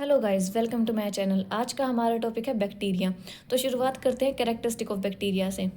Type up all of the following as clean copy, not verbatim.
Hello guys, welcome to my channel. आज का हमारा टॉपिक है बैक्टीरिया। तो शुरुआत करते हैं कैरेक्टरिस्टिक ऑफ बैक्टीरिया से।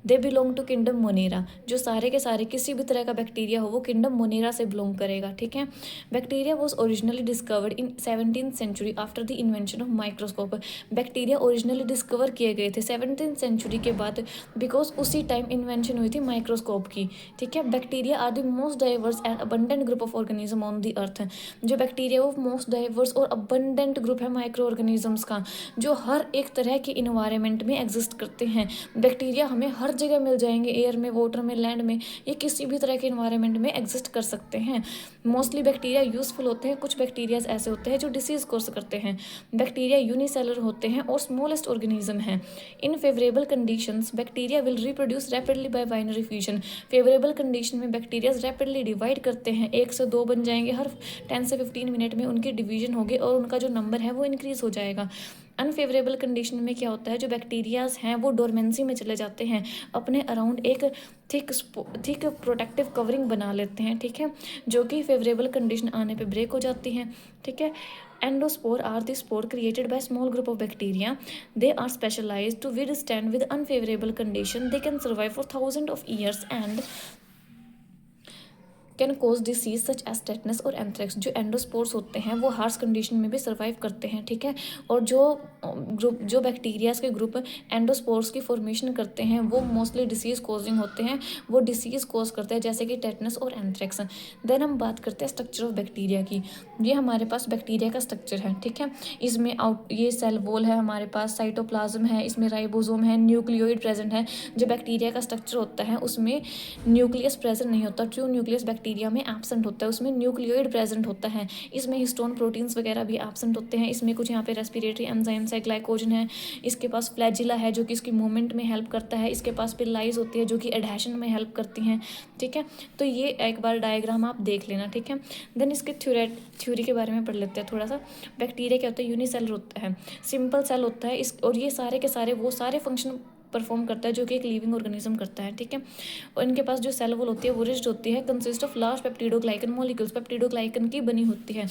They belong to kingdom Monera. जो सारे के सारे किसी भी तरह का बैक्टीरिया हो वो किंगडम मोनेरा से बिलोंग करेगा। ठीक है। Bacteria was originally discovered in 17th century after the invention of microscope. Bacteria originally discover किए गए थे 17th सेंचुरी के बाद, बिकॉज उसी टाइम इन्वेंशन हुई थी माइक्रोस्कोप की। ठीक है। Bacteria are the most diverse and abundant group of organism on the earth. जो बैक्टीरिया वो मोस्ट डाइवर्स और अबंडेंट ग्रुप है माइक्रो ऑर्गेनिजम्स का, जो हर एक तरह के इन्वायरमेंट में एग्जिस्ट करते हैं। बैक्टीरिया हमें हर जगह मिल जाएंगे, एयर में, वाटर में, लैंड में, ये किसी भी तरह के इन्वायरमेंट में एग्जिस्ट कर सकते हैं। मोस्टली बैक्टीरिया यूजफुल होते हैं। कुछ बैक्टीरियाज ऐसे होते हैं जो डिसीज कोर्स करते हैं। बैक्टीरिया यूनिसेलर होते हैं और स्मॉलेस्ट ऑर्गेनिज्म हैं। इन favourable conditions bacteria will reproduce rapidly bye binary fusion. Favourable condition में बैक्टीरिया रैपिडली डिवाइड करते हैं, 1 से 2 बन जाएंगे, हर 10 से 15 मिनट में उनकी डिवीजन होगी और उनका जो नंबर है वो इंक्रीज हो जाएगा। अनफेवरेबल कंडीशन में क्या होता है, जो बैक्टीरियाज हैं वो डोरमेंसी में चले जाते हैं, अपने अराउंड एक थिक प्रोटेक्टिव कवरिंग बना लेते हैं। ठीक है। जो कि फेवरेबल कंडीशन आने पे ब्रेक हो जाती हैं। ठीक है। Endospore are the spore created by small group of bacteria. They are specialised to withstand with unfavourable condition. They can survive for thousand of years and can cause disease such as tetanus और anthrax. जो endospores होते हैं वो harsh condition में भी survive करते हैं। ठीक है। और जो बैक्टीरियाज के ग्रुप एंडोस्पोर्स की फॉर्मेशन करते हैं वो मोस्टली डिसीज कोजिंग होते हैं, वो डिसीज कोज करते हैं जैसे कि टेटनस और एंथ्रेक्स। देन हम बात करते हैं स्ट्रक्चर ऑफ बैक्टीरिया की। ये हमारे पास बैक्टीरिया का स्ट्रक्चर है। ठीक है। इसमें ये सेल वॉल है, हमारे पास साइटोप्लाज्म है, इसमें राइबोसोम है, न्यूक्लियोइड प्रेजेंट है। जो बैक्टीरिया का स्ट्रक्चर होता है उसमें न्यूक्लियस प्रेजेंट नहीं होता, ट्रू न्यूक्लियस बैक्टीरिया में एब्सेंट होता है, उसमें न्यूक्लियोइड प्रेजेंट होता है। इसमें हिस्टोन प्रोटीन्स वगैरह भी एब्सेंट होते हैं। इसमें कुछ यहाँ पे रेस्पिरेटरी एंजाइम्स है, ग्लाइकोजन है, इसके पास फ्लैजिला है जो कि इसकी मूवमेंट में हेल्प करता है, इसके पास पिलाइज होती है जो कि एडहेशन में हेल्प करती हैं। ठीक है। तो ये एक बार डायग्राम आप देख लेना। ठीक है। देन इसके थ्योरी के बारे में पढ़ लेते हैं थोड़ा सा। बैक्टीरिया क्या होता है, यूनिसेलर होता है, सिंपल सेल होता है इस, और ये सारे के सारे वो सारे फंक्शन परफॉर्म करता है जो कि एक लिविंग ऑर्गेनिज्म करता है। ठीक है। और इनके पास जो सेल वॉल होती है वो रिज्ड होती है, consist of large peptidoglycan molecules, peptidoglycan की बनी होती है।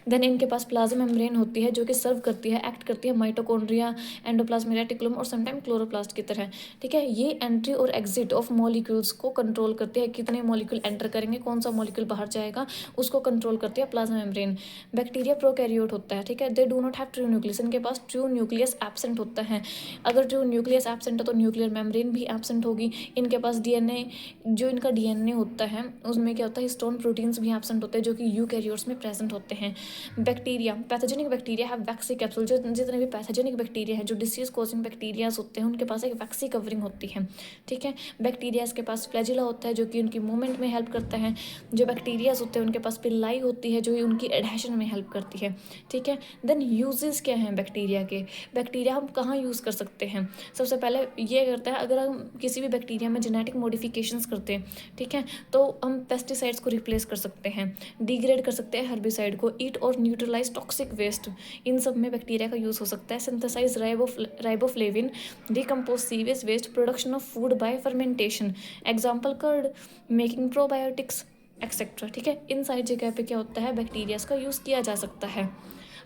देन इनके पास प्लाज्मा मेम्ब्रेन होती है जो कि सर्व करती है, एक्ट करती है माइटोकॉन्ड्रिया, एंडोप्लाज्मिक रेटिकुलम और समटाइम क्लोरोप्लास्ट की तरह। ठीक है। ये एंट्री और एग्जिट ऑफ मॉलिक्यूल्स को कंट्रोल करती है, कितने मॉलिक्यूल एंटर करेंगे, कौन सा मॉलिक्यूल बाहर जाएगा, उसको कंट्रोल करती है प्लाज्मा मेम्ब्रेन। बैक्टीरिया प्रोकैरियोट होता है। ठीक है। They do not have true nucleus. इनके पास ट्रू न्यूक्लियस एब्सेंट होता है। अगर ट्रू न्यूक्लियस एब्सेंट है तो न्यूक्लियर मेम्ब्रेन भी एब्सेंट होगी। इनके पास डीएनए, जो इनका डीएनए होता है उसमें क्या होता है, हिस्टोन प्रोटीन्स भी एब्सेंट होते हैं जो कि यूकैरियोट्स में प्रेजेंट होते हैं। Bacteria, pathogenic bacteria have vaccine capsule. जो जितने भी पैथोजेनिक बैक्टीरिया है, जो डिसीज कॉजिंग बैक्टीरियाज होते हैं, उनके पास एक वैक्सी कवरिंग होती है। ठीक है। बैक्टीरियाज के पास फ्लैजिला होता है जो कि उनकी मूवमेंट में हेल्प करता है। जो बैक्टीरियाज होते हैं उनके पास पिल्लाई होती है जो उनकी एडहेशन में हेल्प करती है। ठीक है। देन यूजेस क्या हैं बैक्टीरिया के। बैक्टीरिया हम कहाँ यूज़ कर सकते हैं, सबसे पहले ये करता है, अगर हम किसी भी बैक्टीरिया में जेनेटिक मॉडिफिकेशंस करते हैं, ठीक है, तो हम पेस्टिसाइड्स को रिप्लेस कर सकते हैं, डिग्रेड कर सकते हैं हर्बिसाइड को, ईट और न्यूट्रलाइज टॉक्सिक वेस्ट, इन सब में बैक्टीरिया का यूज़ हो सकता है। Synthesise riboflavin, decompose sewage waste, production of food by fermentation, example curd, making probiotics etcetera. ठीक है। इन सारी जगह पे क्या होता है, बैक्टीरियाज का यूज़ किया जा सकता है।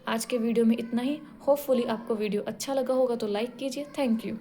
आज के वीडियो में इतना ही। होपफुली आपको वीडियो अच्छा लगा होगा तो लाइक कीजिए। Thank you.